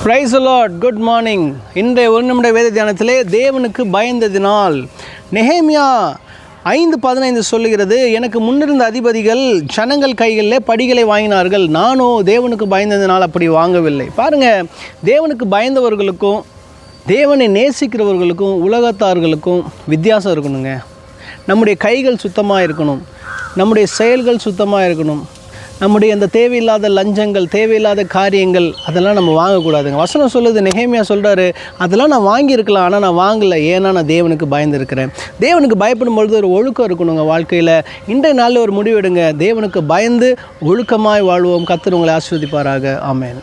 Praise the Lord. Good morning. இன்றைய ஒரு நிமிட வேத தியானத்திலே தேவனுக்கு பயந்ததினால் நெகேமியா 5:15 சொல்லுகிறது, எனக்கு முன்னிருந்த அதிபதிகள் ஜனங்கள் கைகளில் படிகளை வாங்கினார்கள், நானோ தேவனுக்கு பயந்ததினால் அப்படி வாங்கவில்லை. பாருங்கள், தேவனுக்கு பயந்தவர்களுக்கும் தேவனை நேசிக்கிறவர்களுக்கும் உலகத்தார்களுக்கும் வித்தியாசம் இருக்கணுங்க. நம்முடைய கைகள் சுத்தமாக இருக்கணும், நம்முடைய செயல்கள் சுத்தமாக இருக்கணும். நம்முடைய அந்த தேவையில்லாத லஞ்சங்கள், தேவையில்லாத காரியங்கள் அதெல்லாம் நம்ம வாங்கக்கூடாதுங்க. வசனம் சொல்லுது, நெகேமியா சொல்கிறாரு, அதெல்லாம் நான் வாங்கியிருக்கலாம், ஆனால் நான் வாங்கலை, ஏன்னா நான் தேவனுக்கு பயந்துருக்கிறேன். தேவனுக்கு பயப்படும் பொழுது ஒரு ஒழுக்கம் இருக்கணுங்க வாழ்க்கையில். இன்றைய நாளில் ஒரு முடிவெடுங்க, தேவனுக்கு பயந்து ஒழுக்கமாய் வாழ்வோம். கர்த்தர் உங்களை ஆசீர்வதிப்பாராக. ஆமென்.